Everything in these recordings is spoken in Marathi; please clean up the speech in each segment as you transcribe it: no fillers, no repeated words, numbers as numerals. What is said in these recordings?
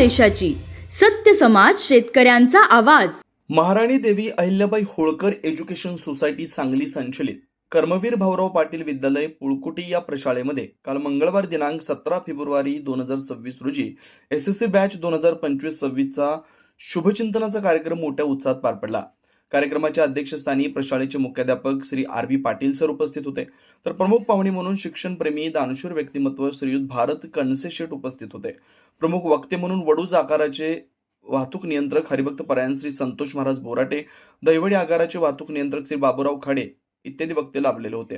देशाची, सत्य समाज शेतकऱ्यांचा आवाज. महाराणी देवी अहिल्याबाई होळकर एज्युकेशन सोसायटी सांगली संचलित कर्मवीर भाऊराव पाटील विद्यालय पुळकुटी या प्रशाळेमध्ये काल मंगळवार दिनांक 17 फेब्रुवारी 2026 रोजी एसएससी बॅच 2025-26 चा शुभचिंतनाचा कार्यक्रम मोठ्या उत्साहात पार पडला. कार्यक्रमाच्या अध्यक्षस्थानी प्रशाळेचे मुख्याध्यापक श्री आर.व्ही. पाटील सर उपस्थित होते, तर प्रमुख पाहुणे म्हणून शिक्षणप्रेमी दानशूर व्यक्तिमत्व श्रीयुत भारत कणसे शेठ उपस्थित होते. प्रमुख वक्ते म्हणून वडूज आगाराचे वाहतूक नियंत्रक हरिभक्त परायण श्री संतोष महाराज बोराटे, दैवडी आगाराचे वाहतूक नियंत्रक श्री बाबूराव खाडे इत्यादी वक्ते लाभलेले होते.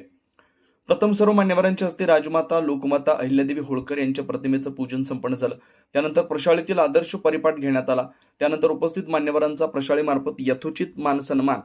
प्रथम सर्व मान्यवरांच्या हस्ते राजमाता लोकमाता अहिल्यादेवी होळकर यांच्या प्रतिमेचं पूजन संपन्न झालं. त्यानंतर प्रशाळेतील आदर्श परिपाठ घेण्यात आला. त्यानंतर उपस्थित मान्यवरांचा प्रशाळेमार्फत यथोचित मान सन्मान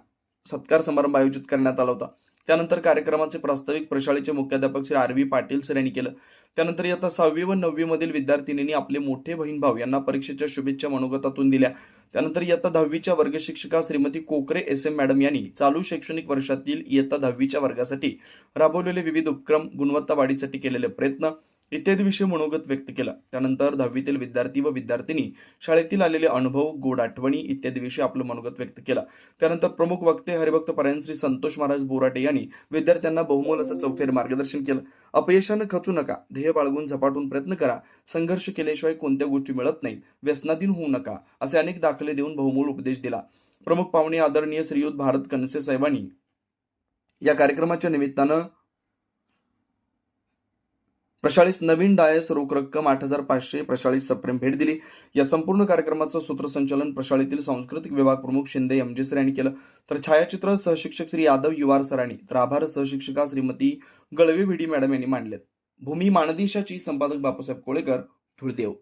सत्कार समारंभ आयोजित करण्यात आला होता. त्यानंतर कार्यक्रमाचे प्रास्ताविक प्रशाळेचे मुख्याध्यापक श्री आर.व्ही. पाटील सर यांनी केलं. त्यानंतर इयत्ता 6वी व 9वी मधील विद्यार्थिनींनी आपले मोठे बहीण भाऊ यांना परीक्षेच्या शुभेच्छा मनोगतातून दिल्या. त्यानंतर इयत्ता 10वीच्या वर्गशिक्षिका श्रीमती कोकरे एस.एम. मॅडम यांनी चालू शैक्षणिक वर्षातील इयत्ता 10वीच्या वर्गासाठी राबवलेले विविध उपक्रम, गुणवत्ता वाढीसाठी केलेले प्रयत्न इत्यादी विषयी मनोगत व्यक्त केला. त्यानंतर 10वीतील विद्यार्थी व विद्यार्थिनी शाळेतील आलेले अनुभव, गोड आठवणी इत्यादी विषयी आपलं मनोगत व्यक्त केला. त्यानंतर प्रमुख वक्ते हरिभक्त परायण श्री संतोष महाराज बोराटे यांनी विद्यार्थ्यांना बहुमोल असं चौफेर मार्गदर्शन केलं. अपयशानं खचू नका, ध्येय बाळगून झपाटून प्रयत्न करा, संघर्ष केल्याशिवाय कोणत्या गोष्टी मिळत नाहीत, व्यसनाधीन होऊ नका असे अनेक दाखले देऊन बहुमोल उपदेश दिला. प्रमुख पाहुणे आदरणीय श्रीयुत भारत कणसे साहेबांनी या कार्यक्रमाच्या निमित्तानं प्रशाळीस नवीन डायस रोख रक्कम 8,500 प्रशाळीस सप्रेम भेट दिली. या संपूर्ण कार्यक्रमाचं सूत्रसंचालन प्रशाळेतील सांस्कृतिक विभाग प्रमुख शिंदे एमजे सर यांनी केलं. तर छायाचित्र सहशिक्षक श्री यादव युवार सरांनी, तर आभार सहशिक्षिका श्रीमती गळवे भिडी मॅडम यांनी मांडलेत. भूमी मानदेशाची संपादक बापूसाहेब कोळेकर, धुळदेव.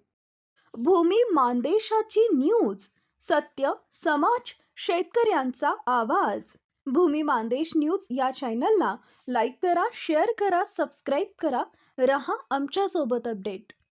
भूमी मानदेशाची न्यूज, सत्य समाज शेतकऱ्यांचा आवाज. भूमी मानदेश न्यूज या चॅनलला लाईक करा, शेअर करा, सबस्क्राईब करा. रहा आमच्या सोबत अपडेट.